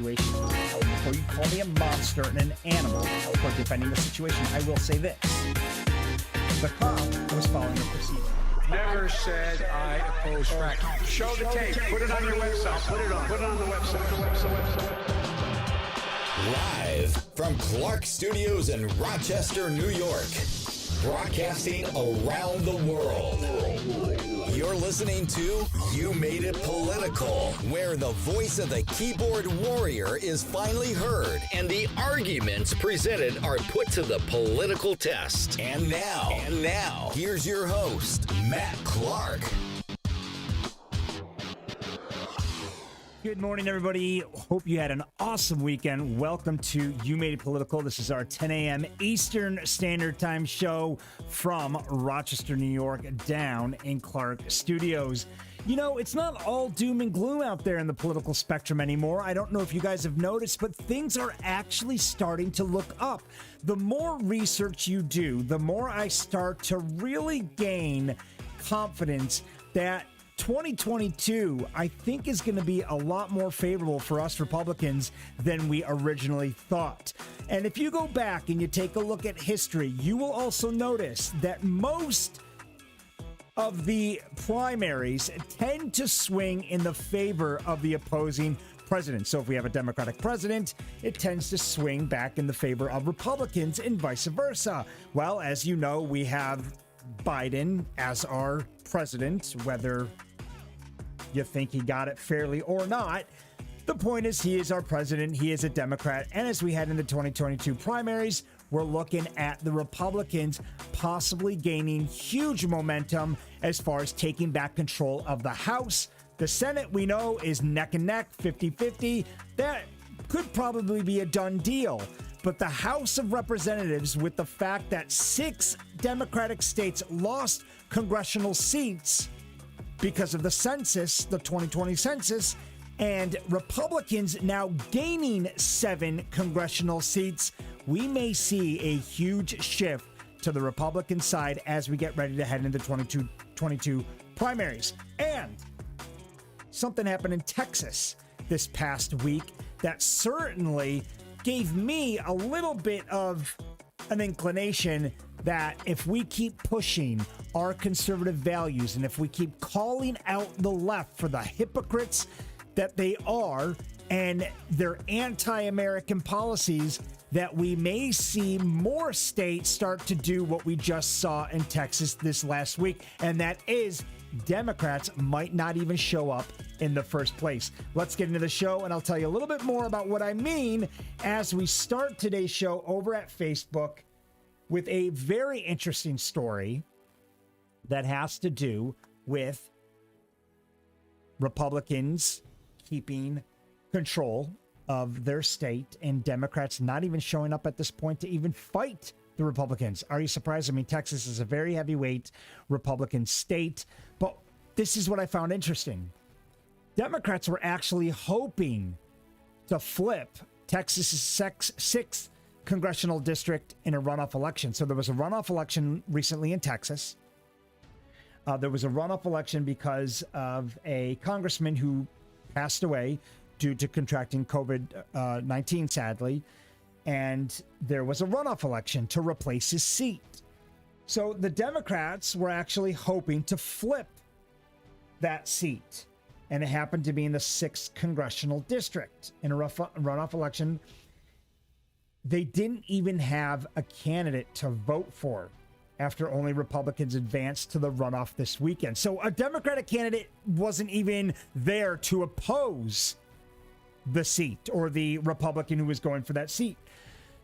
situation. Before you call me a monster and an animal for defending the situation, I will say this. The cop was following the procedure. Never said I oppose fracking. Show the tape. Put it on your website. Put it on. Put it on the website. Live from Clark Studios in Rochester, New York. Broadcasting around the world. You're listening to You Made It Political, where the voice of the keyboard warrior is finally heard and the arguments presented are put to the political test. And now, here's your host, Matt Clark. Good morning, everybody. Hope you had an awesome weekend. Welcome to You Made It Political. This is our 10 a.m. Eastern Standard Time show from Rochester, New York, down in Clark Studios. You know, it's not all doom and gloom out there in the political spectrum anymore. I don't know if you guys have noticed, but things are actually starting to look up. The more research you do, the more I start to really gain confidence that 2022, I think, is going to be a lot more favorable for us Republicans than we originally thought. And if you go back and you take a look at history, you will also notice that most of the primaries tend to swing in the favor of the opposing president. So if we have a Democratic president, it tends to swing back in the favor of Republicans and vice versa. Well, as you know, we have Biden as our president, whether you think he got it fairly or not. The point is, he is our president. He is a Democrat. And as we head into 2022 primaries, we're looking at the Republicans possibly gaining huge momentum as far as taking back control of the House. The Senate, we know, is neck and neck, 50-50. That could probably be a done deal. But the House of Representatives, with the fact that 6 Democratic states lost congressional seats because of the census, the 2020 census, and Republicans now gaining 7 congressional seats, we may see a huge shift to the Republican side as we get ready to head into 2022 primaries. And something happened in Texas this past week that certainly gave me a little bit of an inclination that if we keep pushing our conservative values and if we keep calling out the left for the hypocrites that they are and their anti-American policies, that we may see more states start to do what we just saw in Texas this last week, and that is Democrats might not even show up in the first place. Let's get into the show, and I'll tell you a little bit more about what I mean as we start today's show over at Facebook with a very interesting story that has to do with Republicans keeping control of their state and Democrats not even showing up at this point to even fight the Republicans. Are you surprised? I mean, Texas is a very heavyweight Republican state, but this is what I found interesting. Democrats were actually hoping to flip Texas's 6th congressional district in a runoff election. So there was a runoff election recently in Texas. There was a runoff election because of a congressman who passed away due to contracting COVID-19, sadly. And there was a runoff election to replace his seat. So the Democrats were actually hoping to flip that seat. And it happened to be in the 6th congressional district in a runoff election. They didn't even have a candidate to vote for after only Republicans advanced to the runoff this weekend. So a Democratic candidate wasn't even there to oppose the seat or the Republican who was going for that seat.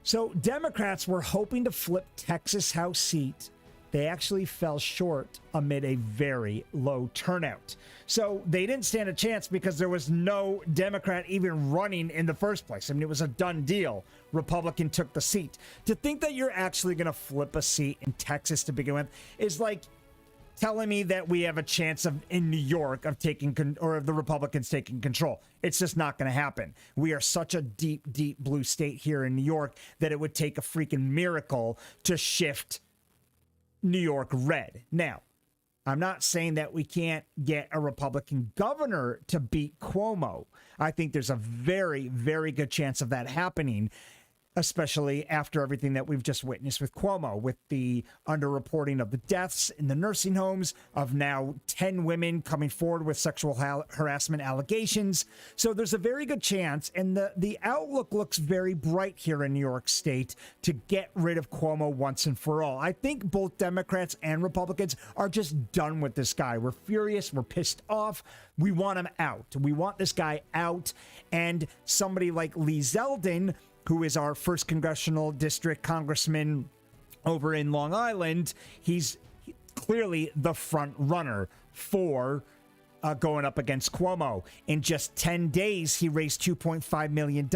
So Democrats were hoping to flip Texas House seat. They actually fell short amid a very low turnout. So they didn't stand a chance because there was no Democrat even running in the first place. I mean, it was a done deal. Republican took the seat. To think that you're actually going to flip a seat in Texas to begin with is like telling me that we have a chance of in New York of taking or of the Republicans taking control. It's just not going to happen. We are such a deep, deep blue state here in New York that it would take a freaking miracle to shift New York red. Now, I'm not saying that we can't get a Republican governor to beat Cuomo. I think there's a very, very good chance of that happening, especially after everything that we've just witnessed with Cuomo, with the underreporting of the deaths in the nursing homes, of now 10 women coming forward with sexual harassment allegations. So there's a very good chance, and the outlook looks very bright here in New York State to get rid of Cuomo once and for all. I think both Democrats and Republicans are just done with this guy. We're furious. We're pissed off. We want him out. We want this guy out. And somebody like Lee Zeldin, who is our 1st congressional district congressman over in Long Island, he's clearly the front runner for going up against Cuomo. In just 10 days, he raised $2.5 million.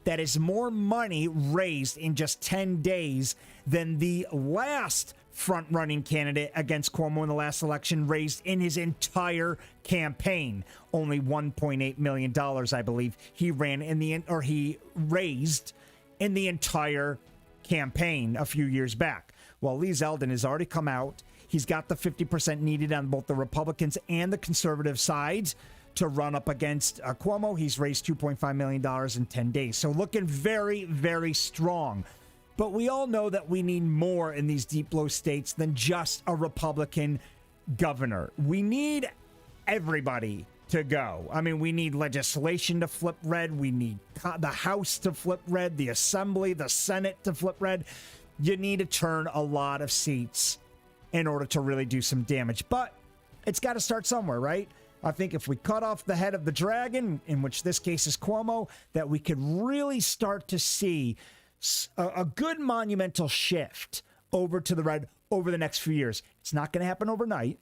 That is more money raised in just 10 days than the last front-running candidate against Cuomo in the last election raised in his entire campaign. Only $1.8 million, I believe, he raised in the entire campaign a few years back. Well, Lee Zeldin has already come out. He's got the 50% needed on both the Republicans and the conservative sides to run up against Cuomo. He's raised $2.5 million in 10 days. So looking very, very strong. But we all know that we need more in these deep blue states than just a Republican governor. We need everybody to go. I mean, we need legislation to flip red. We need the House to flip red, the Assembly, the Senate to flip red. You need to turn a lot of seats in order to really do some damage. But it's got to start somewhere, right? I think if we cut off the head of the dragon, in which this case is Cuomo, that we could really start to see a good monumental shift over to the red over the next few years. It's not going to happen overnight,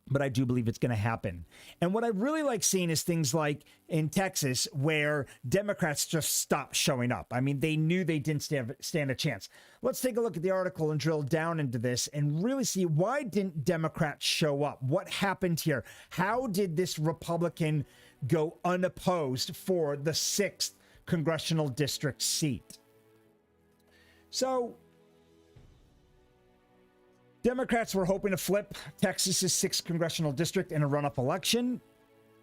but I do believe it's going to happen. And what I really like seeing is things like in Texas, where Democrats just stopped showing up. I mean, they knew they didn't stand a chance. Let's take a look at the article and drill down into this and really see, why didn't Democrats show up? What happened here? How did this Republican go unopposed for the 6th congressional district seat? So Democrats were hoping to flip Texas's 6th congressional district in a runoff election.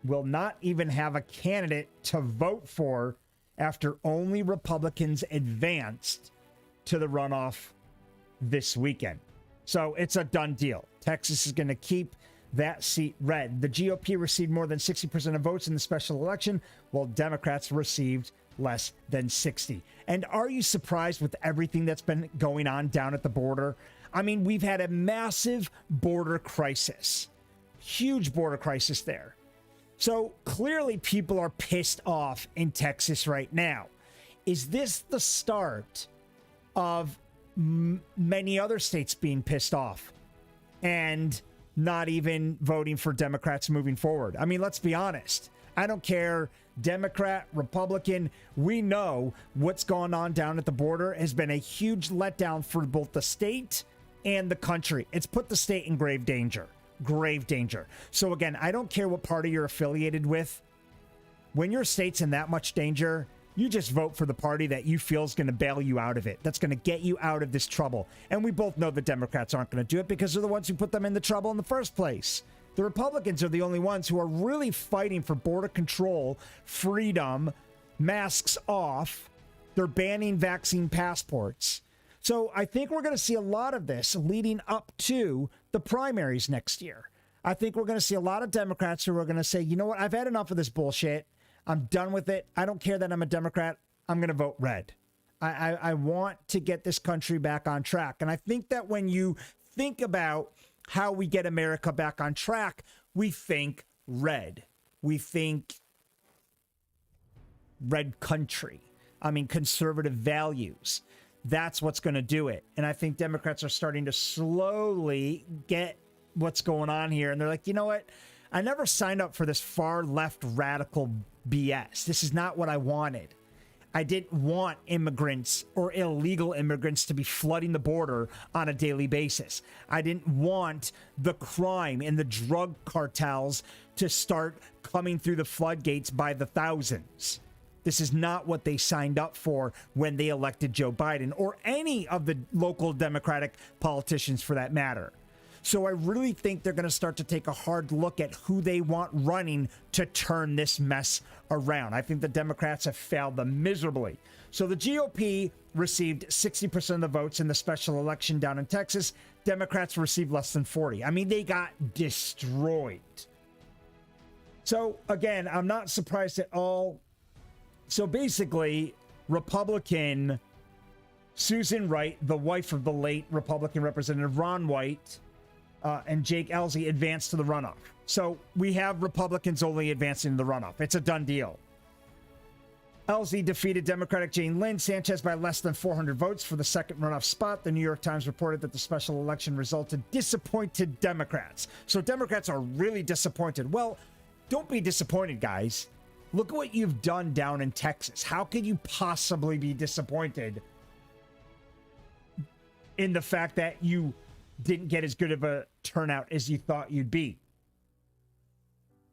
Will not even have a candidate to vote for after only Republicans advanced to the runoff this weekend. So it's a done deal. Texas is going to keep that seat red. The GOP received more than 60% of votes in the special election, while Democrats received less than 60. And are you surprised with everything that's been going on down at the border? I mean, we've had a massive border crisis, huge border crisis there. So clearly people are pissed off in Texas right now. Is this the start of many other states being pissed off and not even voting for Democrats moving forward? I mean, let's be honest. I don't care, Democrat, Republican, we know what's gone on down at the border has been a huge letdown for both the state and the country. It's put the state in grave danger. Grave danger. So again, I don't care what party you're affiliated with. When your state's in that much danger, you just vote for the party that you feel is going to bail you out of it. That's going to get you out of this trouble. And we both know the Democrats aren't going to do it because they're the ones who put them in the trouble in the first place. The Republicans are the only ones who are really fighting for border control, freedom, masks off. They're banning vaccine passports. So I think we're going to see a lot of this leading up to the primaries next year. I think we're going to see a lot of Democrats who are going to say, you know what, I've had enough of this bullshit. I'm done with it. I don't care that I'm a Democrat. I'm going to vote red. I want to get this country back on track. And I think that when you think about how we get America back on track, we think red. We think red country. I mean, conservative values. That's what's going to do it. And I think Democrats are starting to slowly get what's going on here. And they're like, you know what? I never signed up for this far left radical BS. This is not what I wanted. I didn't want immigrants or illegal immigrants to be flooding the border on a daily basis. I didn't want the crime and the drug cartels to start coming through the floodgates by the thousands. This is not what they signed up for when they elected Joe Biden or any of the local Democratic politicians for that matter. So I really think they're going to start to take a hard look at who they want running to turn this mess around. I think the Democrats have failed them miserably. So the GOP received 60% of the votes in the special election down in Texas. Democrats received less than 40. I mean, they got destroyed. So again, I'm not surprised at all. So basically, Republican Susan Wright, the wife of the late Republican Representative Ron White, and Jake Ellzey advanced to the runoff. So we have Republicans only advancing to the runoff. It's a done deal. Ellzey defeated Democratic Jane Lynn Sanchez by less than 400 votes for the second runoff spot. The New York Times reported that the special election resulted disappointed Democrats. So Democrats are really disappointed. Well, don't be disappointed, guys. Look at what you've done down in Texas. How could you possibly be disappointed in the fact that you didn't get as good of a turnout as you thought you'd be?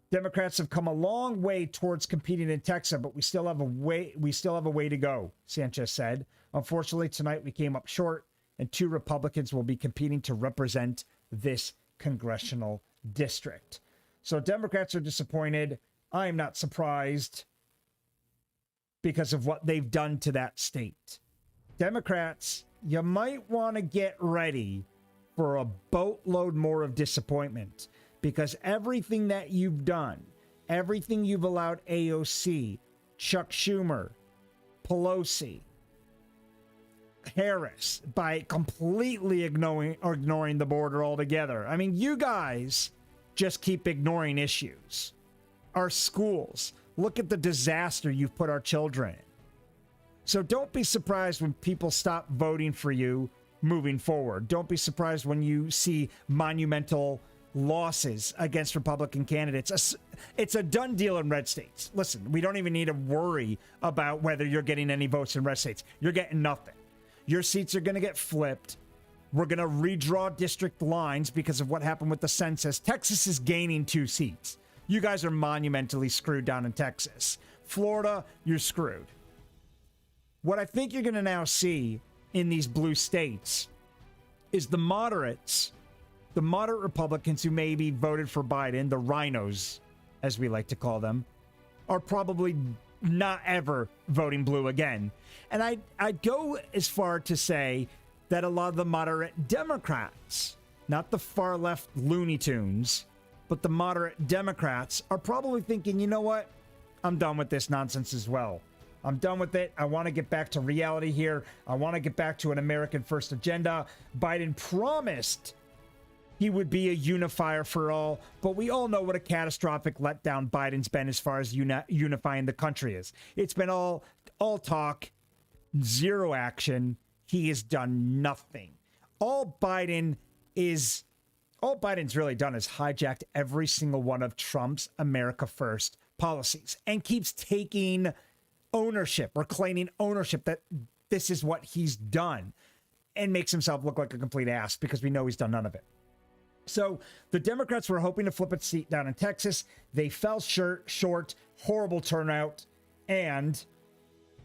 Democrats have come a long way towards competing in Texas, but we still have a way to go, Sanchez said. Unfortunately, tonight we came up short, and 2 Republicans will be competing to represent this congressional district. So Democrats are disappointed. I'm not surprised because of what they've done to that state. Democrats, you might want to get ready for a boatload more of disappointment, because everything that you've done, everything you've allowed AOC, Chuck Schumer, Pelosi, Harris, by completely ignoring the border altogether. I mean, you guys just keep ignoring issues. Our schools, look at the disaster you've put our children in. So don't be surprised when people stop voting for you moving forward. Don't be surprised when you see monumental losses against Republican candidates. It's a done deal in red states. Listen, we don't even need to worry about whether you're getting any votes in red states. You're getting nothing. Your seats are going to get flipped. We're going to redraw district lines because of what happened with the census. Texas is gaining 2 seats. You guys are monumentally screwed down in Texas. Florida, you're screwed. What I think you're going to now see in these blue states is the moderates, the moderate Republicans who maybe voted for Biden, the rhinos, as we like to call them, are probably not ever voting blue again. And I'd go as far to say that a lot of the moderate Democrats, not the far left Looney Tunes, but the moderate Democrats are probably thinking, you know what? I'm done with this nonsense as well. I'm done with it. I want to get back to reality here. I want to get back to an American first agenda. Biden promised he would be a unifier for all, but we all know what a catastrophic letdown Biden's been as far as unifying the country is. It's been all talk, zero action. He has done nothing. All Biden's really done is hijacked every single one of Trump's America First policies and keeps taking ownership or claiming ownership that this is what he's done, and makes himself look like a complete ass because we know he's done none of it. So the Democrats were hoping to flip a seat down in Texas. They fell short, horrible turnout, and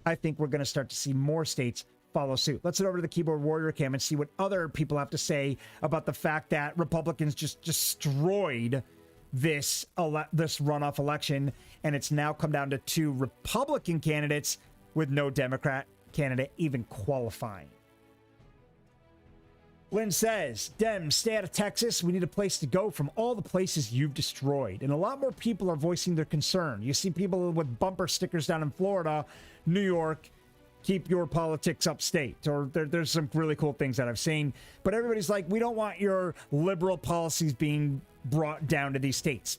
I think we're going to start to see more states follow suit. Let's head over to the Keyboard Warrior Cam and see what other people have to say about the fact that Republicans just destroyed this runoff election, and it's now come down to 2 Republican candidates with no Democrat candidate even qualifying. Lynn says, Dems, stay out of Texas. We need a place to go from all the places you've destroyed. And a lot more people are voicing their concern. You see people with bumper stickers down in Florida, New York, keep your politics upstate. Or there's some really cool things that I've seen. But everybody's like, we don't want your liberal policies being brought down to these states.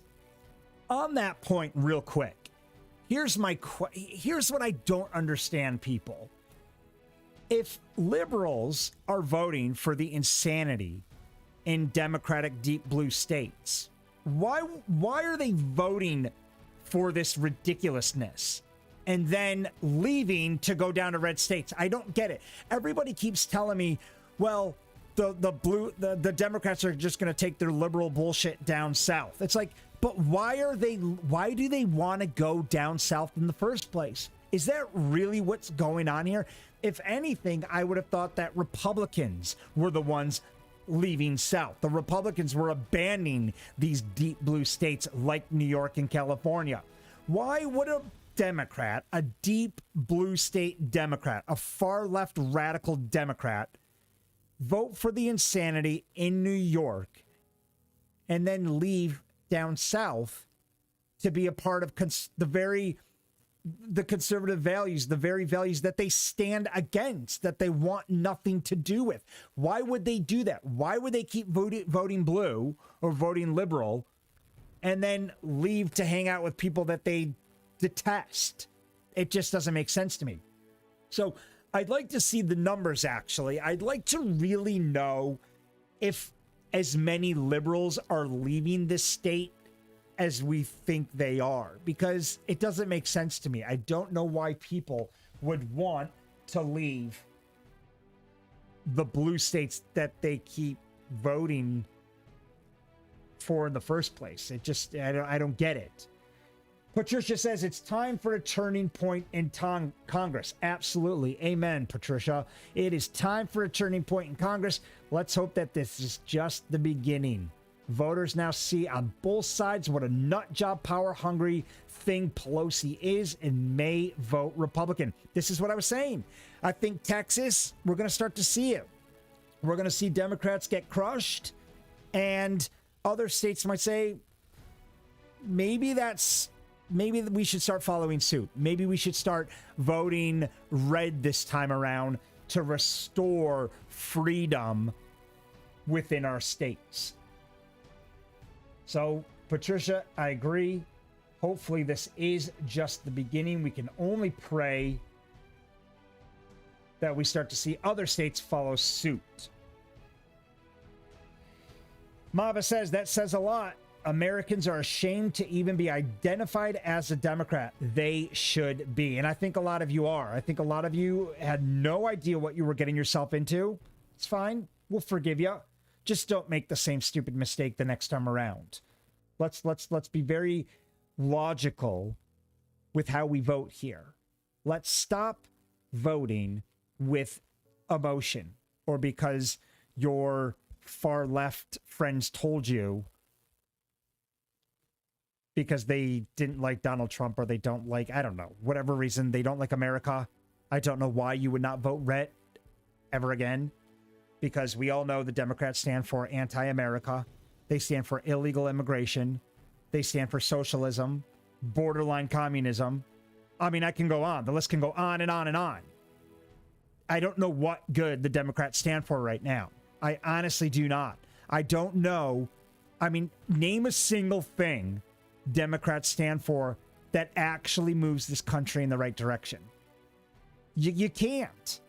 On that point, real quick, here's what I don't understand, people. If liberals are voting for the insanity in Democratic deep blue states, why are they voting for this ridiculousness and then leaving to go down to red states? I don't get it. Everybody keeps telling me, well, the Democrats are just going to take their liberal bullshit down south. It's like, but why do they want to go down south in the first place? Is that really what's going on here? If anything, I would have thought that Republicans were the ones leaving South. The Republicans were abandoning these deep blue states like New York and California. Why would a Democrat, a deep blue state Democrat, a far left radical Democrat, vote for the insanity in New York and then leave down South to be a part of the conservative values, the very values that they stand against, that they want nothing to do with? Why would they do that? Why would they keep voting blue or voting liberal and then leave to hang out with people that they detest? It just doesn't make sense to me. So I'd like to see the numbers, actually. I'd like to really know if as many liberals are leaving this state as we think they are, because it doesn't make sense to me. I don't know why people would want to leave the blue states that they keep voting for in the first place. It just, I don't get it. Patricia says it's time for a turning point in Congress. Absolutely. Amen, Patricia. It is time for a turning point in Congress. Let's hope that this is just the beginning. Voters now see on both sides what a nut job, power hungry thing Pelosi is and may vote Republican. This is what I was saying. I think Texas, we're going to start to see it. We're going to see Democrats get crushed, and other states might say, maybe we should start following suit. Maybe we should start voting red this time around to restore freedom within our states. So, Patricia, I agree. Hopefully this is just the beginning. We can only pray that we start to see other states follow suit. Mava says, that says a lot. Americans are ashamed to even be identified as a Democrat. They should be. And I think a lot of you are. I think a lot of you had no idea what you were getting yourself into. It's fine. We'll forgive you. Just don't make the same stupid mistake the next time around. Let's be very logical with how we vote here. Let's stop voting with emotion or because your far left friends told you, because they didn't like Donald Trump or they don't like, I don't know, whatever reason, they don't like America. I don't know why you would not vote red ever again, because we all know the Democrats stand for anti-America. They stand for illegal immigration. They stand for socialism, borderline communism. I mean, I can go on. The list can go on and on and on. I don't know what good the Democrats stand for right now. I honestly do not. I don't know. I mean, name a single thing Democrats stand for that actually moves this country in the right direction. You can't.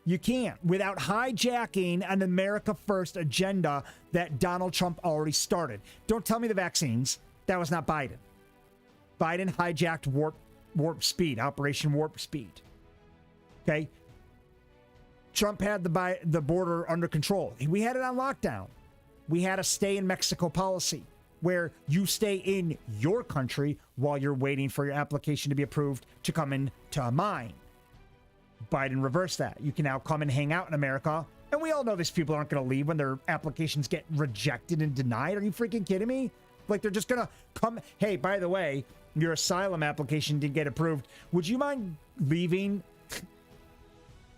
You can't without hijacking an America First agenda that Donald Trump already started. Don't tell me the vaccines. That was not Biden. Biden hijacked warp speed, Operation Warp Speed. Okay? Trump had the border under control. We had it on lockdown. We had a stay in Mexico policy where you stay in your country while you're waiting for your application to be approved to come into mine. Biden reversed that. You can now come and hang out in America. And we all know these people aren't going to leave when their applications get rejected and denied. Are you freaking kidding me? Like, they're just going to come. Hey, by the way, your asylum application didn't get approved. Would you mind leaving?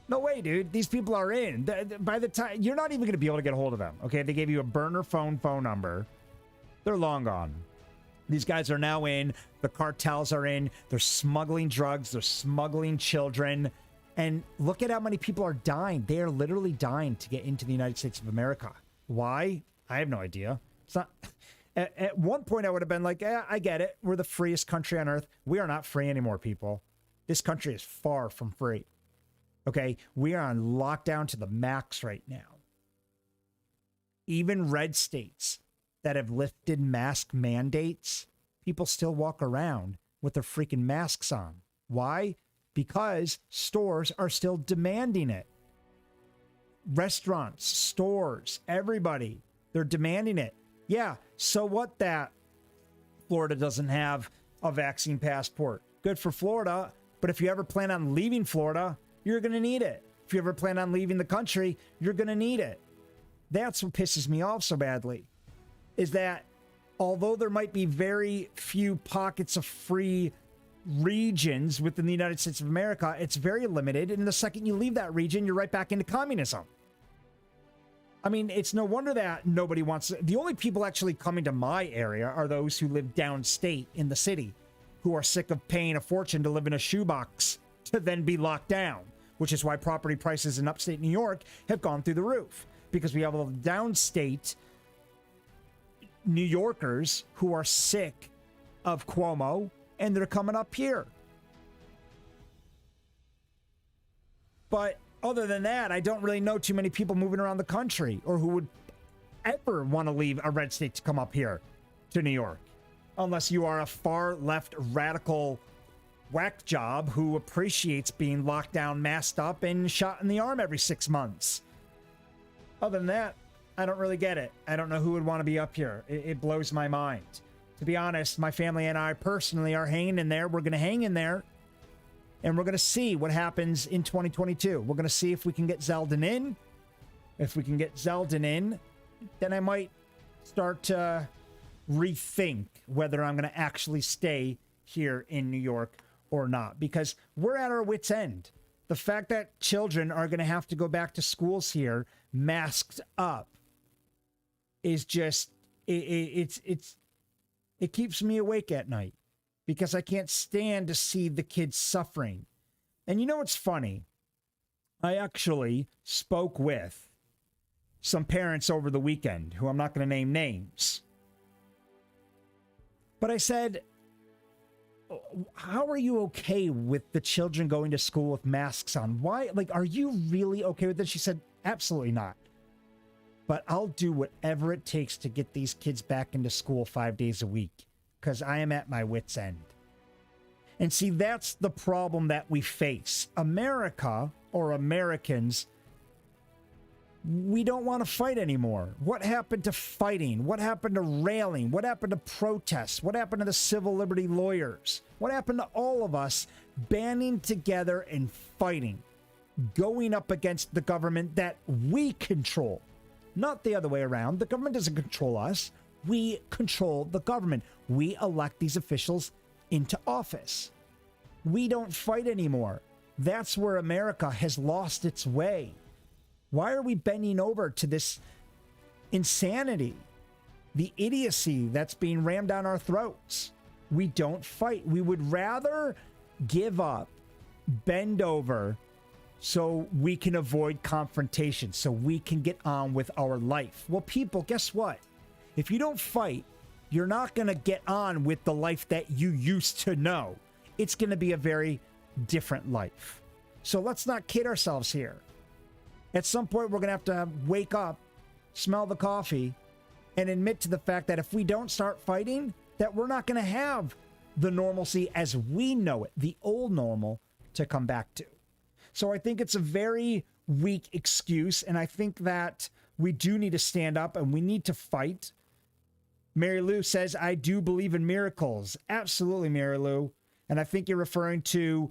No way, dude. These people are in. By the time, you're not even going to be able to get a hold of them. Okay, they gave you a burner phone number. They're long gone. These guys are now in. The cartels are in. They're smuggling drugs. They're smuggling children. And look at how many people are dying. They are literally dying to get into the United States of America. Why? I have no idea. It's not. At one point, I would have been like, I get it. We're the freest country on earth. We are not free anymore, people. This country is far from free. Okay? We are on lockdown to the max right now. Even red states that have lifted mask mandates, people still walk around with their freaking masks on. Why? Because stores are still demanding it. Restaurants, stores, everybody, they're demanding it. Yeah, so what that Florida doesn't have a vaccine passport? Good for Florida, but if you ever plan on leaving Florida, you're going to need it. If you ever plan on leaving the country, you're going to need it. That's what pisses me off so badly, is that although there might be very few pockets of free regions within the United States of America, it's very limited. And the second you leave that region, you're right back into communism. I mean, it's no wonder that nobody wants to. The only people actually coming to my area are those who live downstate in the city, who are sick of paying a fortune to live in a shoebox to then be locked down, which is why property prices in upstate New York have gone through the roof, because we have all the downstate New Yorkers who are sick of Cuomo and they're coming up here. But other than that, I don't really know too many people moving around the country or who would ever want to leave a red state to come up here to New York, unless you are a far left radical whack job who appreciates being locked down, masked up, and shot in the arm every 6 months. Other than that, I don't really get it. I don't know who would want to be up here. It blows my mind. To be honest, my family and I personally are hanging in there. We're going to hang in there. And we're going to see what happens in 2022. We're going to see if we can get Zeldin in. If we can get Zeldin in, then I might start to rethink whether I'm going to actually stay here in New York or not. Because we're at our wits' end. The fact that children are going to have to go back to schools here masked up is just, it keeps me awake at night. Because I can't stand to see the kids suffering. And you know what's funny? I actually spoke with some parents over the weekend, who I'm not going to name names. But I said, how are you okay with the children going to school with masks on? Why? Like, are you really okay with this? She said, absolutely not. But I'll do whatever it takes to get these kids back into school 5 days a week. Because I am at my wit's end. And see, that's the problem that we face. America, or Americans, we don't want to fight anymore. What happened to fighting? What happened to railing? What happened to protests? What happened to the civil liberty lawyers? What happened to all of us banding together and fighting? Going up against the government that we control. Not the other way around. The government doesn't control us. We control the government. We elect these officials into office. We don't fight anymore. That's where America has lost its way. Why are we bending over to this insanity? The idiocy that's being rammed down our throats. We don't fight. We would rather give up, bend over, so we can avoid confrontation, so we can get on with our life. Well, people, guess what? If you don't fight, you're not going to get on with the life that you used to know. It's going to be a very different life. So let's not kid ourselves here. At some point, we're going to have to wake up, smell the coffee, and admit to the fact that if we don't start fighting, that we're not going to have the normalcy as we know it, the old normal, to come back to. So I think it's a very weak excuse, and I think that we do need to stand up and we need to fight. Mary Lou says, I do believe in miracles. Absolutely, Mary Lou. And I think you're referring to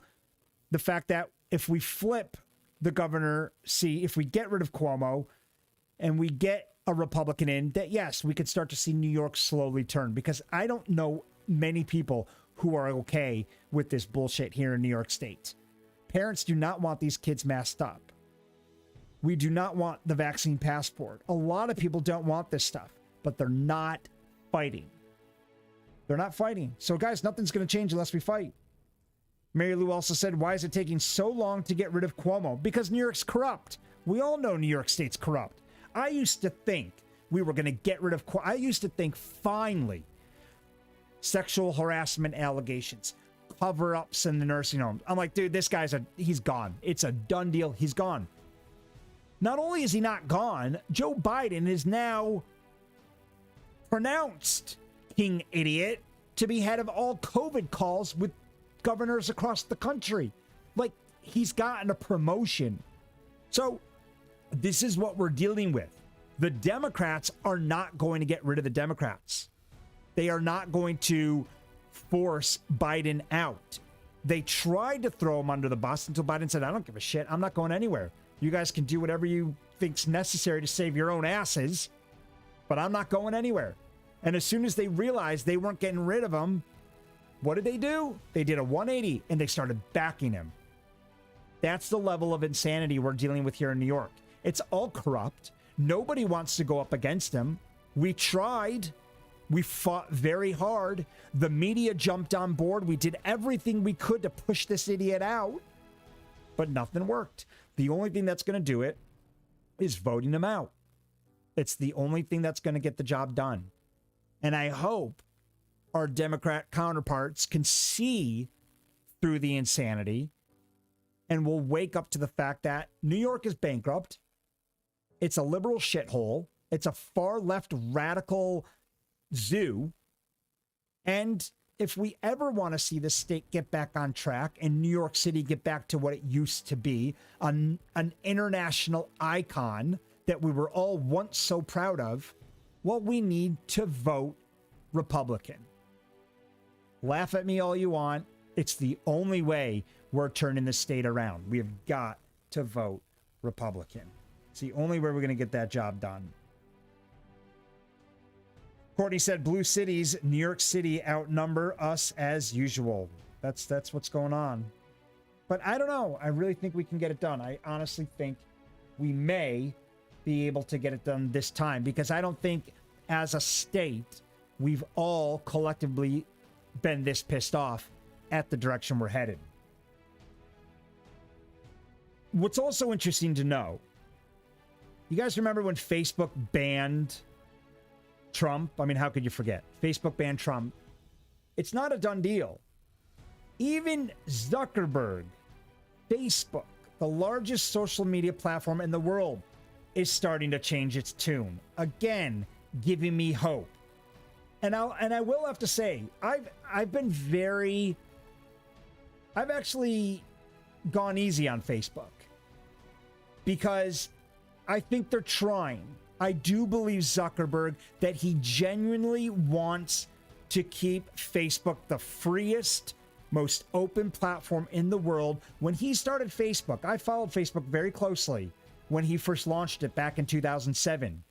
the fact that if we flip the governor seat, if we get rid of Cuomo and we get a Republican in, that yes, we could start to see New York slowly turn. Because I don't know many people who are okay with this bullshit here in New York State. Parents do not want these kids masked up. We do not want the vaccine passport. A lot of people don't want this stuff, but they're not fighting. They're not fighting. So guys, nothing's going to change unless we fight. Mary Lou also said, why is it taking so long to get rid of Cuomo? Because New York's corrupt. We all know New York State's corrupt. I used to think we were going to get rid of Cuomo. I used to think finally sexual harassment allegations, cover-ups in the nursing homes. I'm like, dude, this guy's he's gone. It's a done deal. He's gone. Not only is he not gone, Joe Biden is now pronounced King Idiot to be head of all COVID calls with governors across the country. Like, he's gotten a promotion. So this is what we're dealing with. The Democrats are not going to get rid of the Democrats. They are not going to force Biden out. They tried to throw him under the bus until Biden said, I don't give a shit. I'm not going anywhere. You guys can do whatever you think's necessary to save your own asses, but I'm not going anywhere. And as soon as they realized they weren't getting rid of him, what did they do? They did a 180 and they started backing him. That's the level of insanity we're dealing with here in New York. It's all corrupt. Nobody wants to go up against him. We tried. We fought very hard. The media jumped on board. We did everything we could to push this idiot out, but nothing worked. The only thing that's going to do it is voting him out. It's the only thing that's going to get the job done. And I hope our Democrat counterparts can see through the insanity and will wake up to the fact that New York is bankrupt. It's a liberal shithole. It's a far left radical zoo. And if we ever want to see the state get back on track and New York City get back to what it used to be, an international icon that we were all once so proud of, well, we need to vote Republican. Laugh at me all you want. It's the only way we're turning the state around. We have got to vote Republican. It's the only way we're going to get that job done. Courtney said, blue cities, New York City outnumber us as usual. That's what's going on. But I don't know. I really think we can get it done. I honestly think we may be able to get it done this time, because I don't think as a state we've all collectively been this pissed off at the direction we're headed. What's also interesting to know, you guys remember when Facebook banned Trump? I mean, how could you forget? Facebook banned Trump. It's not a done deal. Even Zuckerberg, Facebook, the largest social media platform in the world, is starting to change its tune. Again, giving me hope. And I will have to say, I've actually gone easy on Facebook, because I think they're trying. I do believe Zuckerberg that he genuinely wants to keep Facebook the freest, most open platform in the world. When he started Facebook, I followed Facebook very closely when he first launched it back in 2007.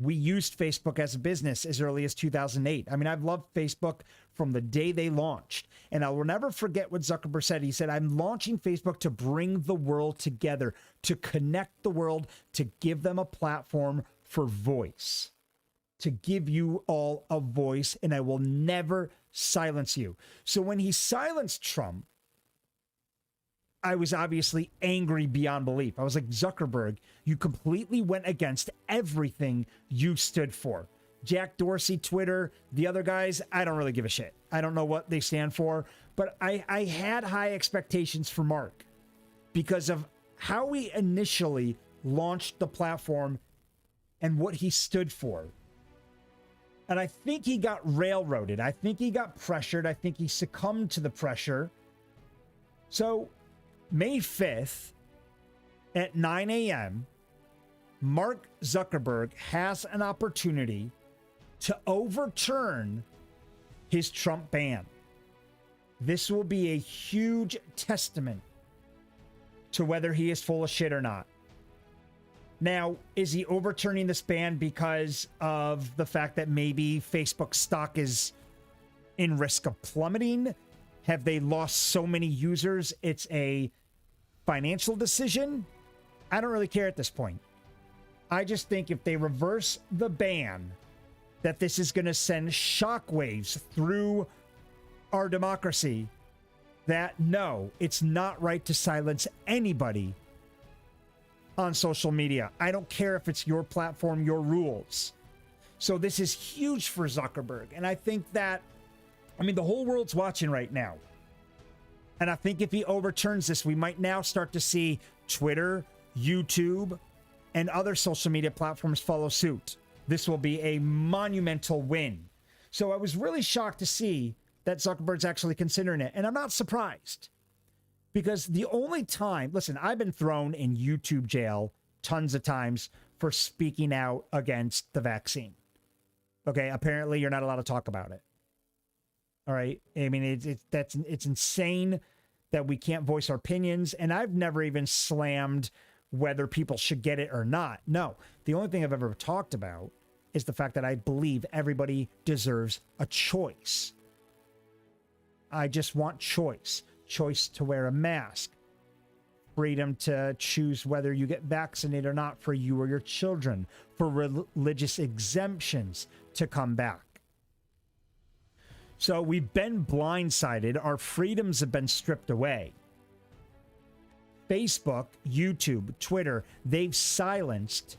We used Facebook as a business as early as 2008. I mean, I've loved Facebook from the day they launched. And I will never forget what Zuckerberg said. He said, I'm launching Facebook to bring the world together, to connect the world, to give them a platform for voice, to give you all a voice, and I will never silence you. So when he silenced Trump, I was obviously angry beyond belief. I was like, Zuckerberg, you completely went against everything you stood for. Jack Dorsey, Twitter, the other guys, I don't really give a shit. I don't know what they stand for, but I had high expectations for Mark because of how he initially launched the platform and what he stood for. And I think he got railroaded. I think he got pressured. I think he succumbed to the pressure. So May 5th at 9 a.m., Mark Zuckerberg has an opportunity to overturn his Trump ban. This will be a huge testament to whether he is full of shit or not. Now, is he overturning this ban because of the fact that maybe Facebook stock is in risk of plummeting? Have they lost so many users? It's a financial decision? I don't really care at this point. I just think if they reverse the ban, that this is going to send shockwaves through our democracy that no, it's not right to silence anybody on social media. I don't care if it's your platform, your rules. So this is huge for Zuckerberg. And I think that, I mean, the whole world's watching right now. And I think if he overturns this, we might now start to see Twitter, YouTube, and other social media platforms follow suit. This will be a monumental win. So I was really shocked to see that Zuckerberg's actually considering it. And I'm not surprised. Because the only time, listen, I've been thrown in YouTube jail tons of times for speaking out against the vaccine. Okay, apparently you're not allowed to talk about it. All right, I mean, it's insane that we can't voice our opinions. And I've never even slammed whether people should get it or not. No, the only thing I've ever talked about is the fact that I believe everybody deserves a choice. I just want choice. Choice to wear a mask. Freedom to choose whether you get vaccinated or not for you or your children. For religious exemptions to come back. So we've been blindsided. Our freedoms have been stripped away. Facebook, YouTube, Twitter, they've silenced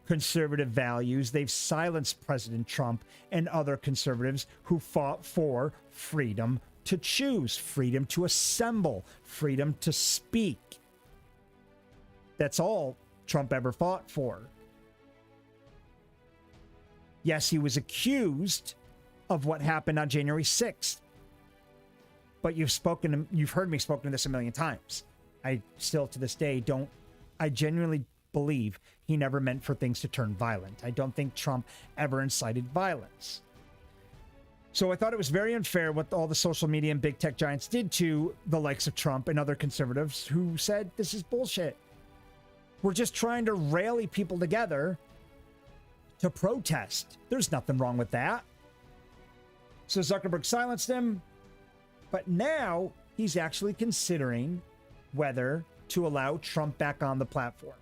conservative values. They've silenced President Trump and other conservatives who fought for freedom to choose, freedom to assemble, freedom to speak. That's all Trump ever fought for. Yes, he was accused of what happened on January 6th. But you've heard me spoken to this a million times. I still to this day I genuinely believe he never meant for things to turn violent. I don't think Trump ever incited violence. So I thought it was very unfair what all the social media and big tech giants did to the likes of Trump and other conservatives who said this is bullshit. We're just trying to rally people together to protest. There's nothing wrong with that. So Zuckerberg silenced him, but now he's actually considering whether to allow Trump back on the platform.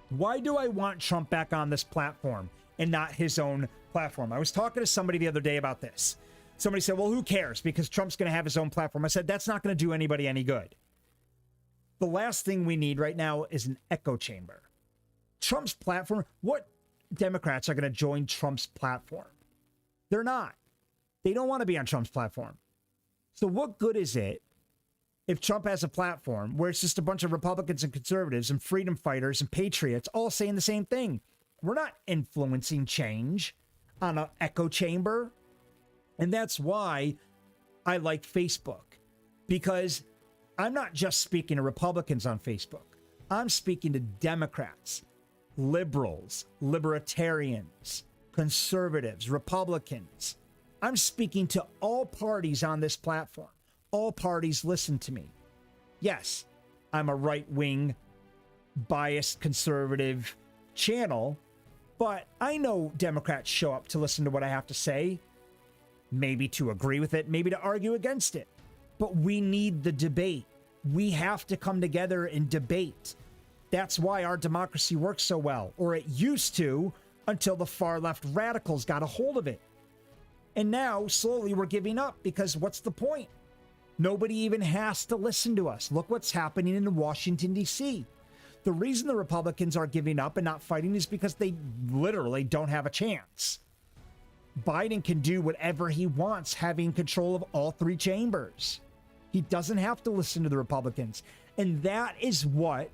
Why do I want Trump back on this platform and not his own platform? I was talking to somebody the other day about this. Somebody said, well, who cares? Because Trump's going to have his own platform. I said, that's not going to do anybody any good. The last thing we need right now is an echo chamber. Trump's platform, what Democrats are going to join Trump's platform? They're not. They don't want to be on Trump's platform. So what good is it if Trump has a platform where it's just a bunch of Republicans and conservatives and freedom fighters and patriots all saying the same thing? We're not influencing change on an echo chamber. And that's why I like Facebook, because I'm not just speaking to Republicans on Facebook. I'm speaking to Democrats, liberals, libertarians, conservatives, Republicans. I'm speaking to all parties on this platform. All parties listen to me. Yes, I'm a right-wing, biased, conservative channel, but I know Democrats show up to listen to what I have to say, maybe to agree with it, maybe to argue against it. But we need the debate. We have to come together and debate. That's why our democracy works so well, or it used to, until the far left radicals got a hold of it. And now, slowly, we're giving up because what's the point? Nobody even has to listen to us. Look what's happening in Washington, D.C. The reason the Republicans are giving up and not fighting is because they literally don't have a chance. Biden can do whatever he wants, having control of all three chambers. He doesn't have to listen to the Republicans. And that is what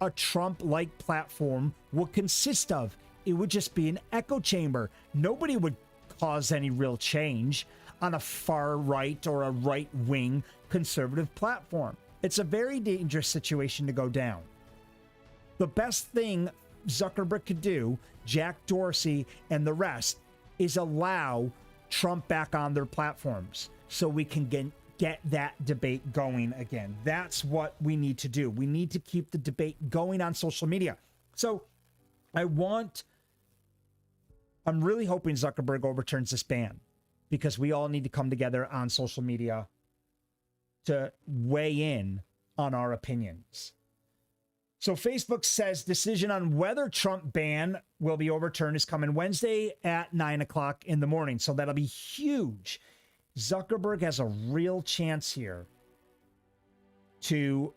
a Trump-like platform would consist of. It would just be an echo chamber. Nobody would cause any real change on a far-right or a right-wing conservative platform. It's a very dangerous situation to go down. The best thing Zuckerberg could do, Jack Dorsey and the rest, is allow Trump back on their platforms so we can get that debate going again. That's what we need to do. We need to keep the debate going on social media. So I'm really hoping Zuckerberg overturns this ban, because we all need to come together on social media to weigh in on our opinions. So Facebook says decision on whether Trump ban will be overturned is coming Wednesday at 9 o'clock in the morning. So that'll be huge. Zuckerberg has a real chance here to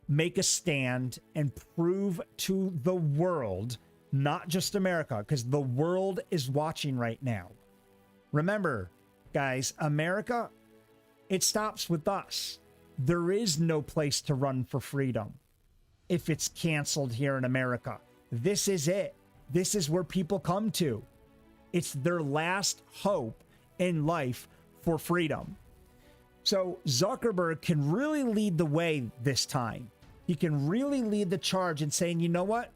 make a stand and prove to the world, not just America, because the world is watching right now. Remember, guys, America, it stops with us. There is no place to run for freedom if it's canceled here in America. This is it. This is where people come to. It's their last hope in life for freedom. So Zuckerberg can really lead the way this time. He can really lead the charge in saying, you know what?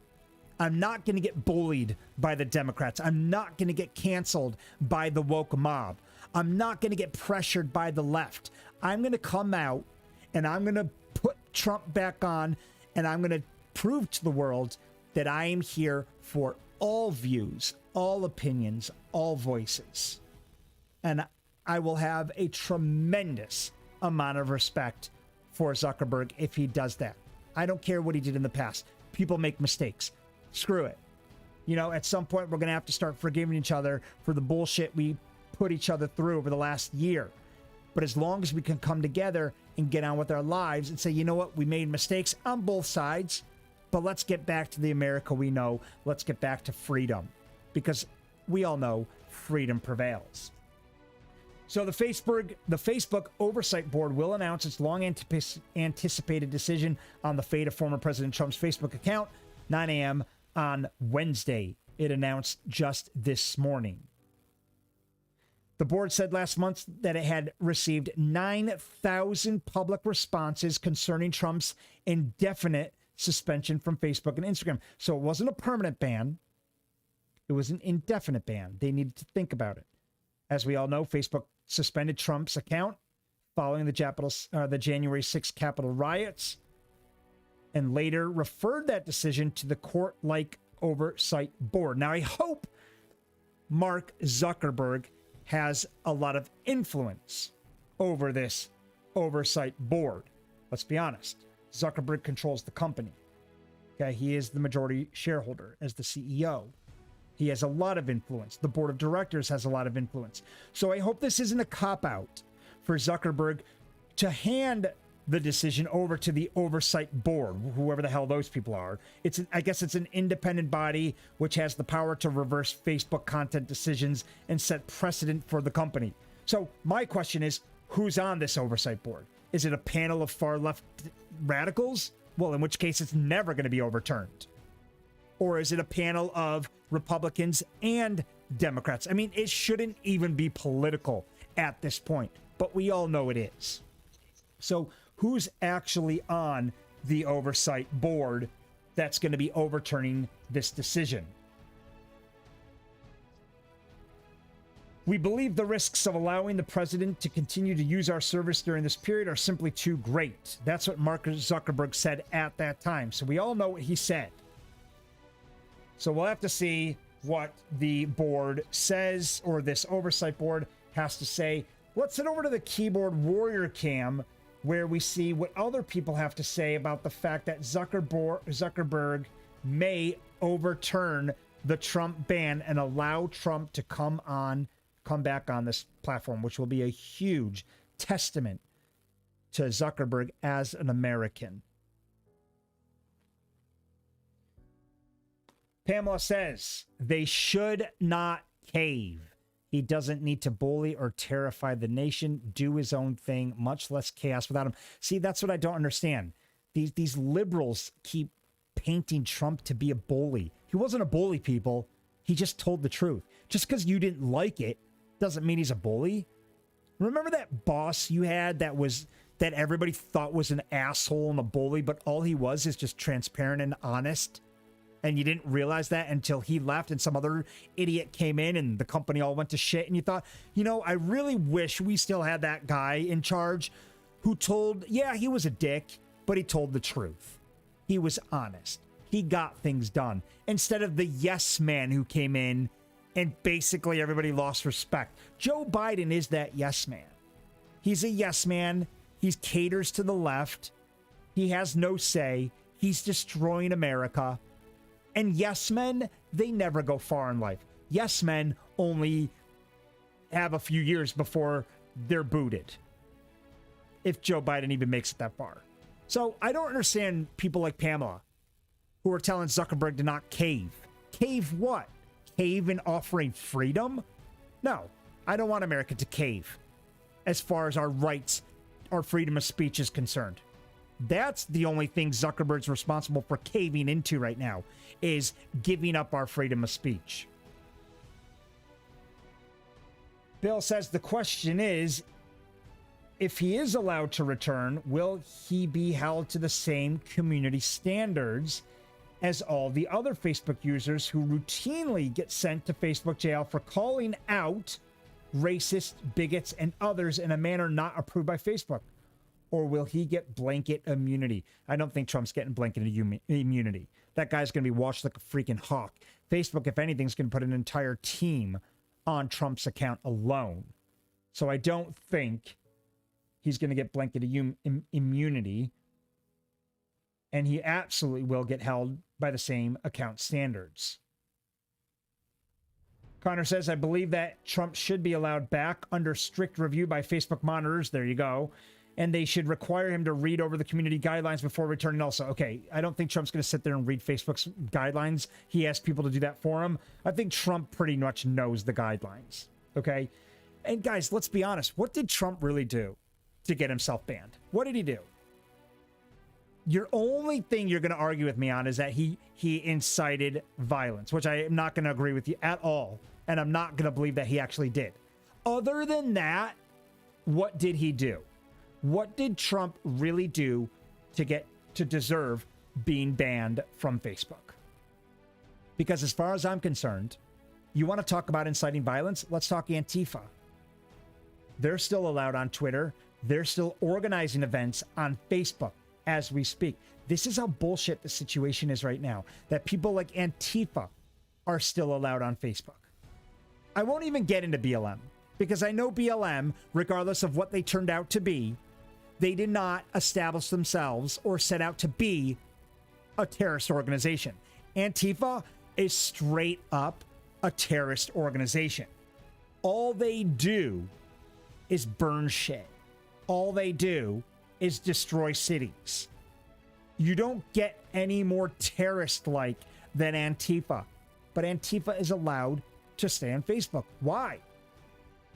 I'm not going to get bullied by the Democrats. I'm not going to get canceled by the woke mob. I'm not going to get pressured by the left. I'm going to come out and I'm going to put Trump back on, and I'm going to prove to the world that I am here for all views, all opinions, all voices. And I will have a tremendous amount of respect for Zuckerberg if he does that. I don't care what he did in the past. People make mistakes. Screw it. You know, at some point, we're going to have to start forgiving each other for the bullshit we put each other through over the last year. But as long as we can come together and get on with our lives and say, you know what, we made mistakes on both sides, but let's get back to the America we know. Let's get back to freedom, because we all know freedom prevails. So the Facebook Oversight Board will announce its long anticipated decision on the fate of former President Trump's Facebook account, 9 a.m. on Wednesday. It announced just this morning. The board said last month that it had received 9,000 public responses concerning Trump's indefinite suspension from Facebook and Instagram. So it wasn't a permanent ban. It was an indefinite ban. They needed to think about it. As we all know, Facebook suspended Trump's account following the January 6th Capitol riots, and later referred that decision to the court-like oversight board. Now, I hope Mark Zuckerberg has a lot of influence over this oversight board. Let's be honest. Zuckerberg controls the company. Okay, he is the majority shareholder as the CEO. He has a lot of influence. The board of directors has a lot of influence. So I hope this isn't a cop-out for Zuckerberg to hand the decision over to the oversight board, whoever the hell those people are. I guess it's an independent body which has the power to reverse Facebook content decisions and set precedent for the company. So my question is, who's on this oversight board? Is it a panel of far left radicals? Well, in which case it's never going to be overturned. Or is it a panel of Republicans and Democrats? I mean, it shouldn't even be political at this point, but we all know it is. So who's actually on the oversight board that's going to be overturning this decision? We believe the risks of allowing the president to continue to use our service during this period are simply too great. That's what Mark Zuckerberg said at that time. So we all know what he said. So we'll have to see what the board says, or this oversight board has to say. Let's head over to the keyboard warrior cam, where we see what other people have to say about the fact that Zuckerberg may overturn the Trump ban and allow Trump to come back on this platform, which will be a huge testament to Zuckerberg as an American. Pamela says they should not cave. He doesn't need to bully or terrify the nation, do his own thing, much less chaos without him. See, that's what I don't understand. These liberals keep painting Trump to be a bully. He wasn't a bully, people. He just told the truth. Just because you didn't like it doesn't mean he's a bully. Remember that boss you had that everybody thought was an asshole and a bully, but all he was is just transparent and honest? And you didn't realize that until he left and some other idiot came in and the company all went to shit. And you thought, you know, I really wish we still had that guy in charge who told, yeah, he was a dick, but he told the truth. He was honest. He got things done. Instead of the yes man who came in and basically everybody lost respect. Joe Biden is that yes man. He's a yes man. He caters to the left. He has no say. He's destroying America. And yes men, they never go far in life. Yes men only have a few years before they're booted, if Joe Biden even makes it that far. So I don't understand people like Pamela who are telling Zuckerberg to not cave. Cave what? Cave in offering freedom? No, I don't want America to cave as far as our rights, our freedom of speech is concerned. That's the only thing Zuckerberg's responsible for caving into right now, is giving up our freedom of speech. Bill says the question is, if he is allowed to return, will he be held to the same community standards as all the other Facebook users who routinely get sent to Facebook jail for calling out racist, bigots, and others in a manner not approved by Facebook? or will he get blanket immunity? I don't think Trump's getting blanket immunity. That guy's going to be watched like a freaking hawk. Facebook, if anything, is going to put an entire team on Trump's account alone. So I don't think he's going to get blanket immunity. And he absolutely will get held by the same account standards. Connor says, I believe that Trump should be allowed back under strict review by Facebook monitors. There you go. And they should require him to read over the community guidelines before returning also. Okay, I don't think Trump's going to sit there and read Facebook's guidelines. He asked people to do that for him. I think Trump pretty much knows the guidelines. Okay? And guys, let's be honest. What did Trump really do to get himself banned? What did he do? Your only thing you're going to argue with me on is that he incited violence, which I am not going to agree with you at all. And I'm not going to believe that he actually did. Other than that, what did he do? What did Trump really do to deserve being banned from Facebook? Because as far as I'm concerned, you want to talk about inciting violence? Let's talk Antifa. They're still allowed on Twitter. They're still organizing events on Facebook as we speak. This is how bullshit the situation is right now, that people like Antifa are still allowed on Facebook. I won't even get into BLM because I know BLM, regardless of what they turned out to be, they did not establish themselves or set out to be a terrorist organization. Antifa is straight up a terrorist organization. All they do is burn shit. All they do is destroy cities. You don't get any more terrorist-like than Antifa. But Antifa is allowed to stay on Facebook. Why?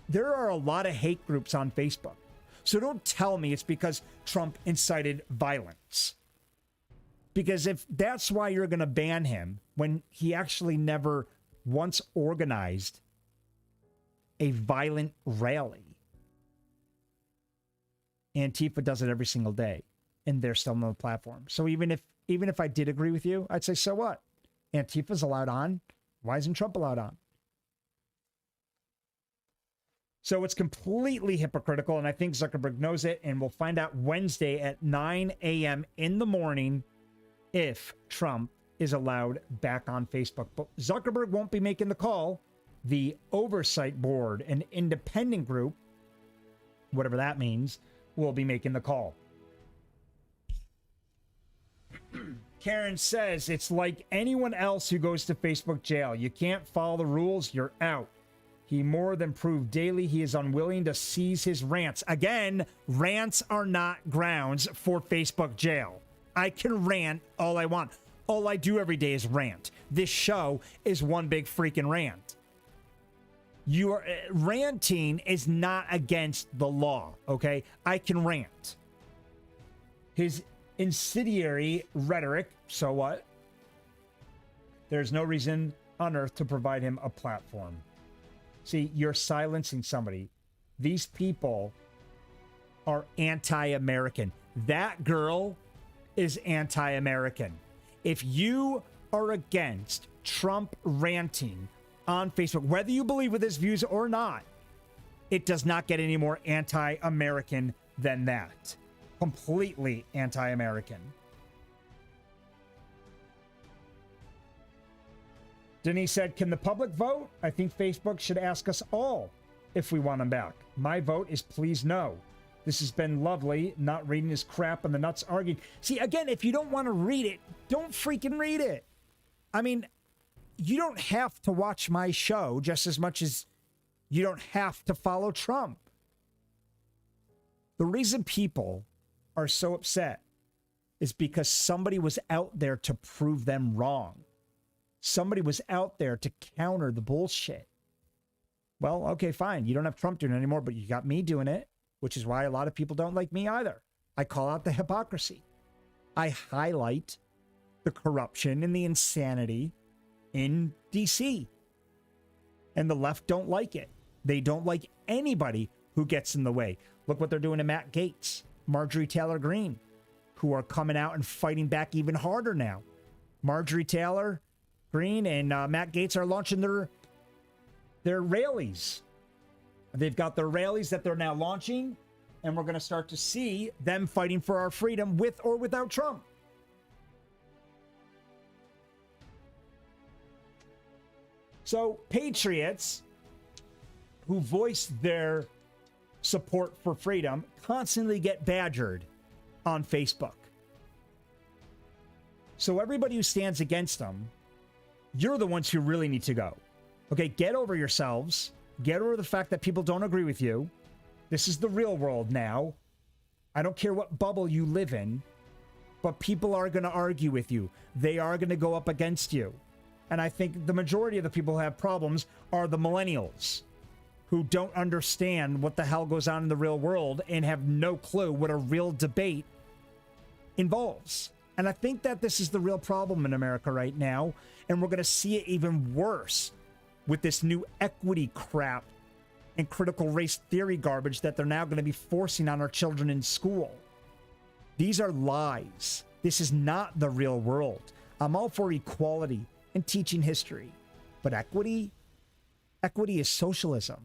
There are a lot of hate groups on Facebook. So don't tell me it's because Trump incited violence. Because if that's why you're going to ban him, when he actually never once organized a violent rally. Antifa does it every single day, and they're still on the platform. So even if I did agree with you, I'd say, so what? Antifa's allowed on. Why isn't Trump allowed on? So it's completely hypocritical, and I think Zuckerberg knows it, and we'll find out Wednesday at 9 a.m. in the morning if Trump is allowed back on Facebook. But Zuckerberg won't be making the call. The oversight board, an independent group, whatever that means, will be making the call. Karen says, it's like anyone else who goes to Facebook jail. You can't follow the rules, you're out. He more than proved daily he is unwilling to cease his rants. Again, rants are not grounds for Facebook jail. I can rant all I want. All I do every day is rant. This show is one big freaking rant. Ranting is not against the law, okay? I can rant. His incendiary rhetoric, so what? There's no reason on earth to provide him a platform. See, you're silencing somebody. These people are anti-American. That girl is anti-American. If you are against Trump ranting on Facebook, whether you believe with his views or not, it does not get any more anti-American than that. Completely anti-American. Denise said, can the public vote? I think Facebook should ask us all if we want him back. My vote is please no. This has been lovely, not reading his crap and the nuts arguing. See, again, if you don't want to read it, don't freaking read it. I mean, you don't have to watch my show just as much as you don't have to follow Trump. The reason people are so upset is because somebody was out there to prove them wrong. Somebody was out there to counter the bullshit. Well, okay, fine. You don't have Trump doing it anymore, but you got me doing it, which is why a lot of people don't like me either. I call out the hypocrisy. I highlight the corruption and the insanity in DC. And the left don't like it. They don't like anybody who gets in the way. Look what they're doing to Matt Gaetz, Marjorie Taylor Greene, who are coming out and fighting back even harder now. Marjorie Taylor Greene and Matt Gaetz are launching their rallies. They've got their rallies that they're now launching And we're going to start to see them fighting for our freedom with or without Trump. So patriots who voice their support for freedom constantly get badgered on Facebook. So everybody who stands against them, you're the ones who really need to go. Okay, get over yourselves. Get over the fact that people don't agree with you. This is the real world now. I don't care what bubble you live in, but people are going to argue with you. They are going to go up against you. And I think the majority of the people who have problems are the millennials who don't understand what the hell goes on in the real world and have no clue what a real debate involves. And I think that this is the real problem in America right now. And we're going to see it even worse with this new equity crap and critical race theory garbage that they're now going to be forcing on our children in school. These are lies. This is not the real world. I'm all for equality and teaching history. But equity is socialism.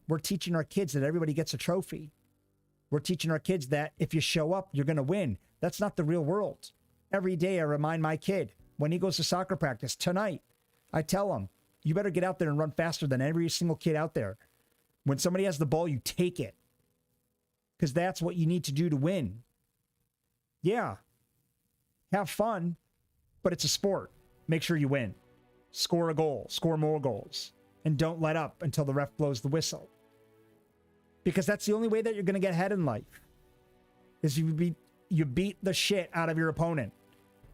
We're teaching our kids that everybody gets a trophy. We're teaching our kids that if you show up, you're going to win. That's not the real world. Every day I remind my kid, when he goes to soccer practice tonight, I tell him, you better get out there and run faster than every single kid out there. When somebody has the ball, you take it. Because that's what you need to do to win. Yeah. Have fun, but it's a sport. Make sure you win. Score a goal. Score more goals. And don't let up until the ref blows the whistle. Because that's the only way that you're going to get ahead in life. Is you beat the shit out of your opponent.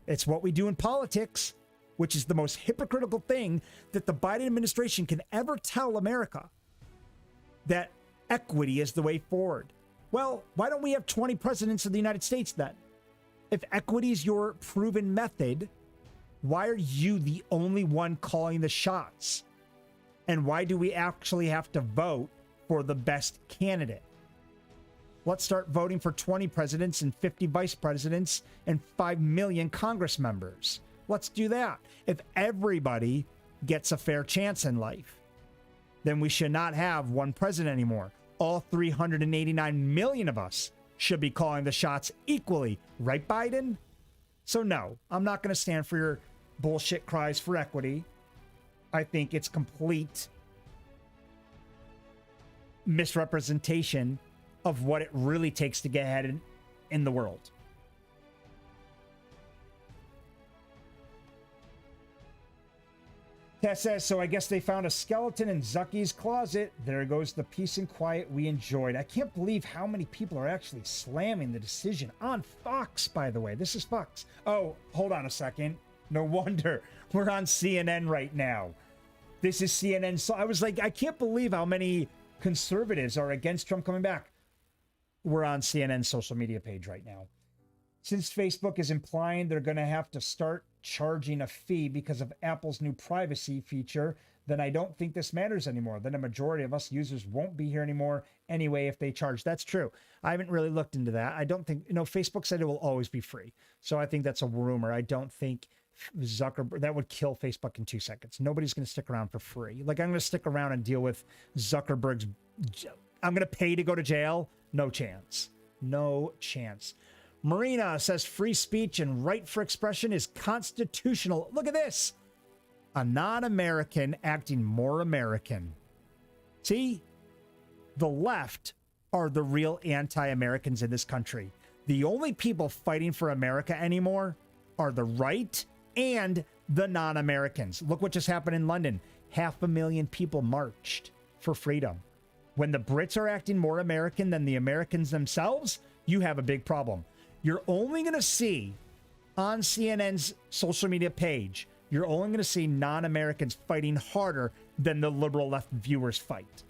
It's what we do in politics, which is the most hypocritical thing that the Biden administration can ever tell America. That equity is the way forward. Well, why don't we have 20 presidents of the United States then? If equity is your proven method, why are you the only one calling the shots? And why do we actually have to vote for the best candidate? Let's start voting for 20 presidents and 50 vice presidents and 5 million Congress members. Let's do that. If everybody gets a fair chance in life, then we should not have one president anymore. All 389 million of us should be calling the shots equally. Right, Biden? So no, I'm not going to stand for your bullshit cries for equity. I think it's complete misrepresentation of what it really takes to get ahead in the world. Tess says, so I guess they found a skeleton in Zucky's closet. There goes the peace and quiet we enjoyed. I can't believe how many people are actually slamming the decision on Fox, by the way. This is Fox. Oh, hold on a second. No wonder we're on CNN right now. This is CNN. So I was like, I can't believe how many conservatives are against Trump coming back. We're on CNN's social media page right now. Since Facebook is implying they're going to have to start charging a fee because of Apple's new privacy feature, then I don't think this matters anymore. Then a majority of us users won't be here anymore anyway if they charge. That's true. I haven't really looked into that. I don't think, Facebook said it will always be free. So I think that's a rumor. I don't think Zuckerberg, that would kill Facebook in 2 seconds. Nobody's going to stick around for free. Like, I'm going to stick around and deal with Zuckerberg's, I'm going to pay to go to jail. No chance. No chance. Marina says free speech and right for expression is constitutional. Look at this. A non-American acting more American. See? The left are the real anti-Americans in this country. The only people fighting for America anymore are the right and the non-Americans. Look what just happened in London. 500,000 people marched for freedom. When the Brits are acting more American than the Americans themselves, you have a big problem. You're only going to see on CNN's social media page, you're only going to see non-Americans fighting harder than the liberal left viewers fight.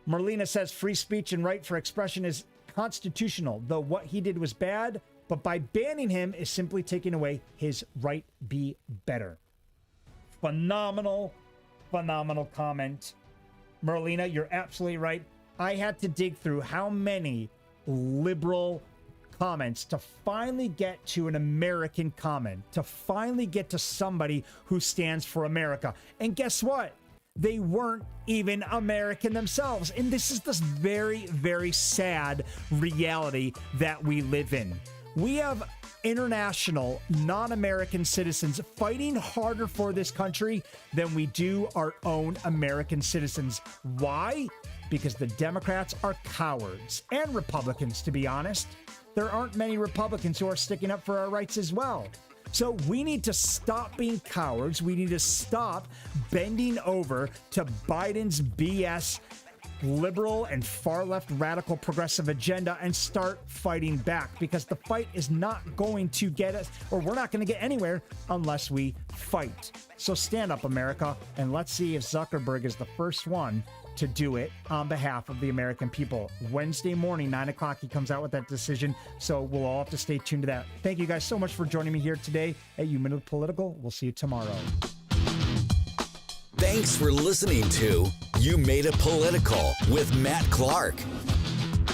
Marlena says free speech and right for expression is constitutional, though what he did was bad, but by banning him is simply taking away his right be better. Phenomenal comment. Marlena, you're absolutely right. I had to dig through how many liberal comments to finally get to an American comment, to finally get to somebody who stands for America. And guess what? they weren't even American themselves. And this is this very, very sad reality that we live in. We have international non-American citizens fighting harder for this country than we do our own American citizens. Why? Because the Democrats are cowards, and Republicans, to be honest. There aren't many Republicans who are sticking up for our rights as well. So we need to stop being cowards. We need to stop bending over to Biden's BS liberal and far left radical progressive agenda and start fighting back, because the fight is not going to get us, or we're not going to get anywhere unless we fight. So stand up, America, and let's see if Zuckerberg is the first one to do it on behalf of the American people. Wednesday morning, 9 o'clock, he comes out with that decision. So we'll all have to stay tuned to that. Thank you guys so much for joining me here today at You Made It Political. We'll see you tomorrow. Thanks for listening to You Made It Political with Matt Clark.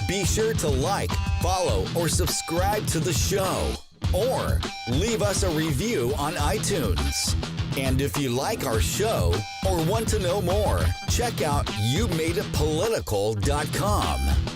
Be sure to like, follow, or subscribe to the show, or leave us a review on iTunes. And if you like our show or want to know more, check out YouMadeItPolitical.com.